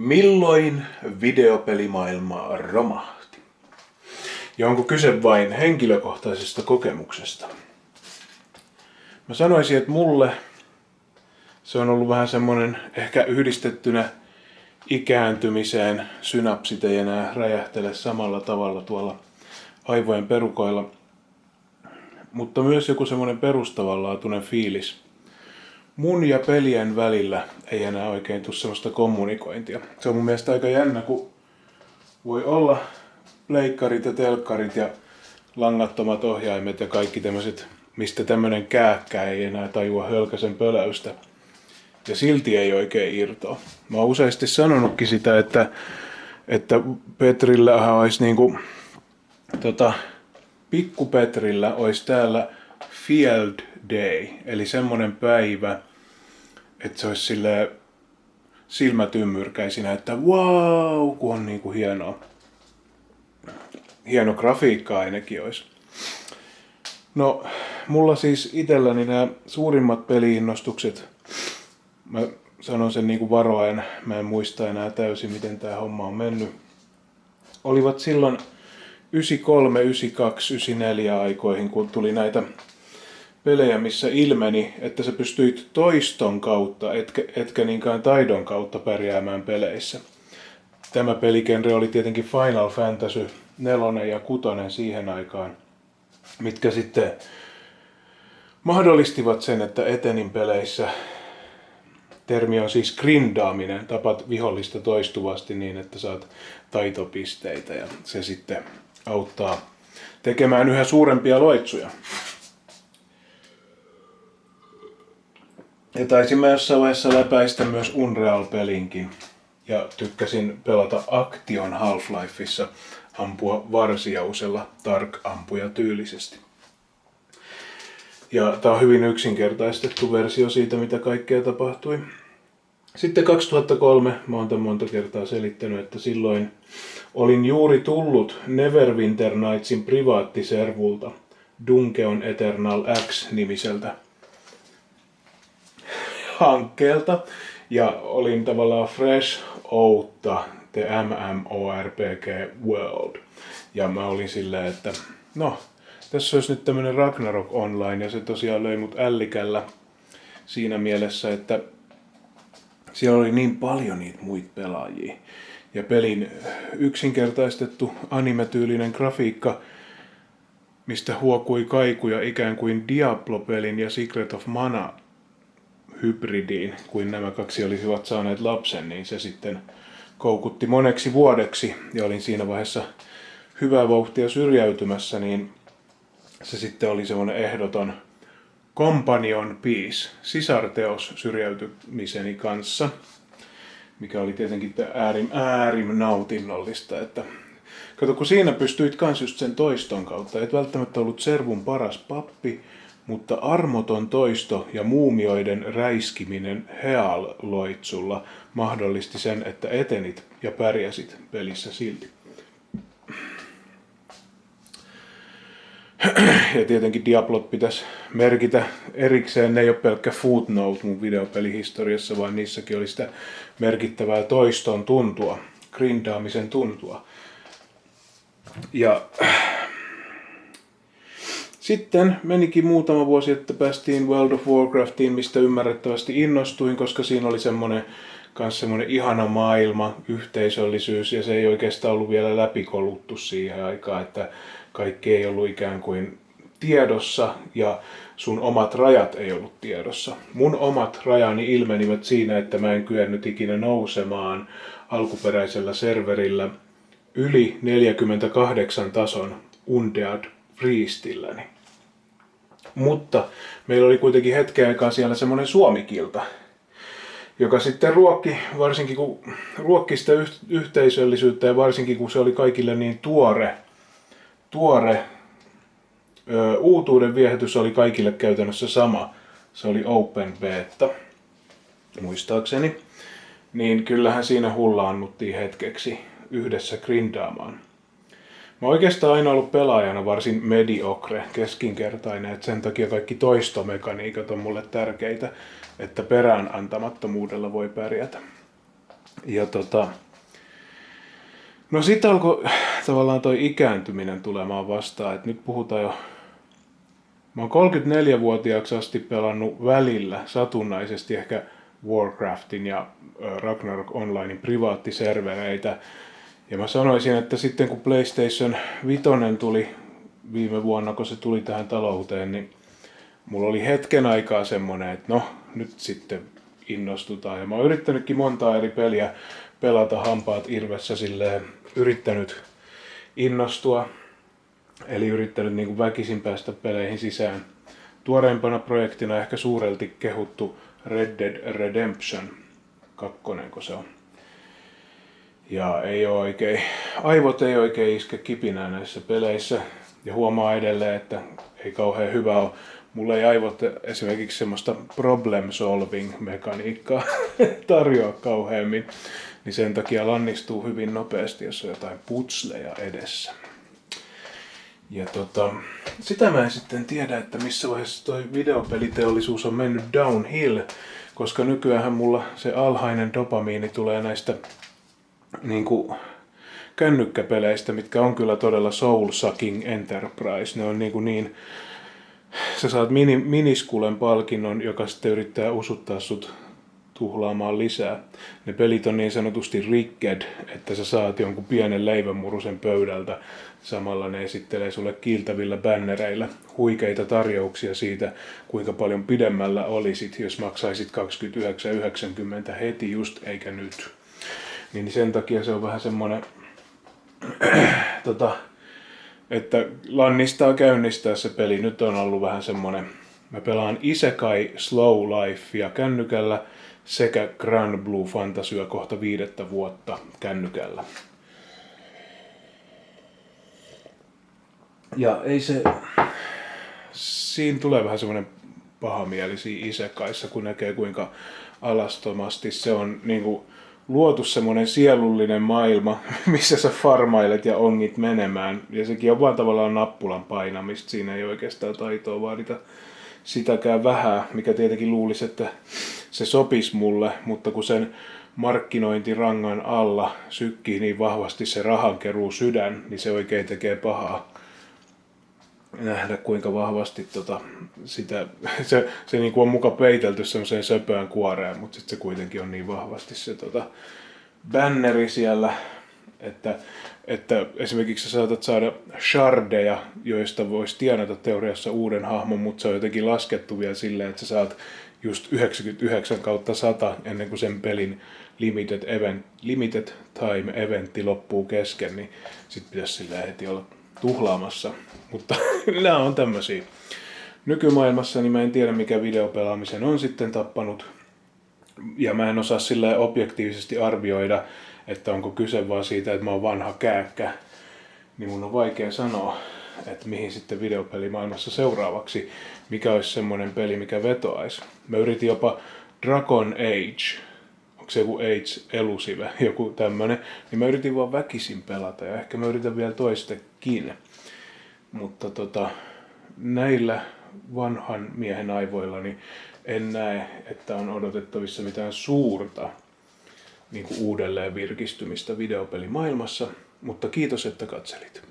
Milloin videopelimaailma romahti? Ja onko kyse vain henkilökohtaisesta kokemuksesta? Mä sanoisin, että mulle se on ollut vähän semmonen ehkä yhdistettynä ikääntymiseen. Synapsit ei enää räjähtele samalla tavalla tuolla aivojen perukoilla. Mutta myös joku semmonen perustavanlaatuinen fiilis. Mun ja pelien välillä ei enää oikein tule sellaista kommunikointia. Se on mun mielestä aika jännä, kun voi olla pleikkarit ja telkkarit ja langattomat ohjaimet ja kaikki tämmöiset, mistä tämmönen kääkkä ei enää tajua hölkäsen pöläystä. Ja silti ei oikein irtoa. Mä oon useasti sanonutkin sitä, että Petrillähän olisi niinku, pikku Petrillä olisi täällä Field Day, eli semmonen päivä, että se olisi silleen silmät ymmyrkäisinä, että wow, kun on niinku hieno grafiikka ainakin olisi. No, mulla siis itselläni nämä suurimmat peli-innostukset, mä sanon sen niinku varoen, mä en muista enää täysin miten tää homma on mennyt, olivat silloin 93, 92, 94 aikoihin, kun tuli näitä pelejä, missä ilmeni, että sä pystyit toiston kautta, etkä niinkään taidon kautta pärjäämään peleissä. Tämä peligenre oli tietenkin Final Fantasy 4 ja 6 siihen aikaan, mitkä sitten mahdollistivat sen, että etenin peleissä termi on siis grindaaminen, tapat vihollista toistuvasti niin, että saat taitopisteitä ja se sitten auttaa tekemään yhä suurempia loitsuja. Ja taisin mä jossain vaiheessa läpäistä myös Unreal-pelinkin. Ja tykkäsin pelata Action Half-Lifeissa ampua varsijausella Tark-ampuja tyylisesti. Ja tää on hyvin yksinkertaistettu versio siitä, mitä kaikkea tapahtui. Sitten 2003, mä oon tämän monta kertaa selittänyt, että silloin olin juuri tullut Neverwinter Nightsin privaattiservulta Dungeon Eternal X-nimiseltä hankkeelta. Ja olin tavallaan fresh out'ta The MMORPG World. Ja mä olin silleen, että no, tässä olisi nyt tämmönen Ragnarok Online ja se tosiaan löi mut ällikällä siinä mielessä, että siellä oli niin paljon niitä muita pelaajia. Ja pelin yksinkertaistettu anime-tyylinen grafiikka, mistä huokui kaikuja ikään kuin Diablo-pelin ja Secret of Mana hybridiin, kuin nämä kaksi olisivat saaneet lapsen, niin se sitten koukutti moneksi vuodeksi ja olin siinä vaiheessa hyvää vauhtia syrjäytymässä, niin se sitten oli semmoinen ehdoton companion piece, sisarteos syrjäytymiseni kanssa, mikä oli tietenkin äärim nautinnollista, että kato, kun siinä pystyit kans just sen toiston kautta, et välttämättä ollut servun paras pappi, mutta armoton toisto ja muumioiden räiskiminen Heal-loitsulla mahdollisti sen, että etenit ja pärjäsit pelissä silti. Ja tietenkin Diablot pitäisi merkitä erikseen, ne ei ole pelkkä footnote mun videopelihistoriassa, vaan niissäkin oli sitä merkittävää toiston tuntua, grindaamisen tuntua. Ja sitten menikin muutama vuosi, että päästiin World of Warcraftiin, mistä ymmärrettävästi innostuin, koska siinä oli semmoinen ihana maailma, yhteisöllisyys, ja se ei oikeastaan ollut vielä läpikoluttu siihen aikaan, että kaikki ei ollut ikään kuin tiedossa ja sun omat rajat ei ollut tiedossa. Mun omat rajani ilmenivät siinä, että mä en kyennyt ikinä nousemaan alkuperäisellä serverillä yli 48 tason Undead Priestilläni. Mutta meillä oli kuitenkin hetken aikaa siellä semmoinen suomikilta, joka sitten ruokki sitä yhteisöllisyyttä ja varsinkin kun se oli kaikille niin tuore uutuuden viehätys oli kaikille käytännössä sama. Se oli open beta, muistaakseni. Niin kyllähän siinä hullaannuttiin hetkeksi yhdessä grindaamaan. Mä oon oikeastaan aina ollut pelaajana varsin mediocre, keskinkertainen, että sen takia kaikki toistomekaniikat on mulle tärkeitä, että perään antamattomuudella voi pärjätä. Ja no sit alkoi tavallaan toi ikääntyminen tulemaan vastaan, että nyt puhutaan jo. Mä oon 34-vuotiaaksi asti pelannut välillä satunnaisesti ehkä Warcraftin ja Ragnarok Onlinein privaattiservereitä. Ja mä sanoisin, että sitten kun PlayStation 5 tuli viime vuonna, kun se tuli tähän talouteen, niin mulla oli hetken aikaa semmonen, että no, nyt sitten innostutaan. Ja mä oon yrittänytkin monta eri peliä pelata hampaat irvessä silleen, yrittänyt innostua. Eli yrittänyt niin kuin väkisin päästä peleihin sisään. Tuoreimpana projektina ehkä suurelti kehuttu Red Dead Redemption 2, kun se on. Ja ei ole oikein, aivot ei oikein iske kipinää näissä peleissä. Ja huomaa edelleen, että ei kauhean hyvä ole. Mulla ei aivot esimerkiksi semmoista problem solving mekaniikkaa tarjoa kauheammin. Niin sen takia lannistuu hyvin nopeasti, jos on jotain putsleja edessä. Ja sitä mä en sitten tiedä, että missä vaiheessa toi videopeliteollisuus on mennyt downhill, koska nykyään mulla se alhainen dopamiini tulee näistä niinku kännykkäpeleistä, mitkä on kyllä todella soul-sucking enterprise. Ne on niin sä saat miniskulen palkinnon, joka sitten yrittää usuttaa sut tuhlaamaan lisää. Ne pelit on niin sanotusti rigged, että sä saat jonkun pienen leivänmurusen pöydältä. Samalla ne esittelee sulle kiiltävillä bännereillä huikeita tarjouksia siitä, kuinka paljon pidemmällä olisit, jos maksaisit 29,90 heti just eikä nyt. Niin sen takia se on vähän semmonen, että lannistaa käynnistää se peli. Nyt on ollut vähän semmonen, mä pelaan Isekai Slow Lifea kännykällä sekä Grand Blue Fantasyä kohta 5 vuotta kännykällä. Ja ei se, siinä tulee vähän semmoinen pahamieli siinä Isekaissa, kun näkee kuinka alastomasti se on niinku luotu semmoinen sielullinen maailma, missä sä farmailet ja ongit menemään. Ja sekin on vaan tavallaan nappulan painamista, siinä ei oikeastaan taitoa vaadita sitäkään vähän, mikä tietenkin luulisi, että se sopisi mulle, mutta kun sen markkinointirangan alla sykkii niin vahvasti se rahankeruu sydän, niin se oikein tekee pahaa nähdä, kuinka vahvasti se niin kuin on muka peitelty semmoiseen söpöön kuoreen, mutta sitten se kuitenkin on niin vahvasti se banneri siellä, että esimerkiksi sä saatat saada shardeja, joista voisi tienata teoriassa uuden hahmon, mutta se on jotenkin laskettu vielä silleen, että sä saat just 99/100 ennen kuin sen pelin limited time eventti loppuu kesken, niin sit pitäisi silleen heti olla tuhlaamassa. Mutta nämä on tämmöisiä. Nykymaailmassa niin mä en tiedä, mikä videopelaamisen on sitten tappanut. Ja mä en osaa silleen objektiivisesti arvioida, että onko kyse vaan siitä, että mä oon vanha kääkkä. Niin mun on vaikea sanoa, että mihin sitten videopelimaailmassa seuraavaksi, mikä olisi semmoinen peli, mikä vetoaisi. Mä yritin jopa Dragon Age, onko se joku Age Elusive, joku tämmönen, niin mä yritin vaan väkisin pelata ja ehkä mä yritän vielä toistekin. Mutta näillä vanhan miehen aivoilla niin en näe, että on odotettavissa mitään suurta niin kuin uudelleen virkistymistä videopelimaailmassa, mutta kiitos, että katselit.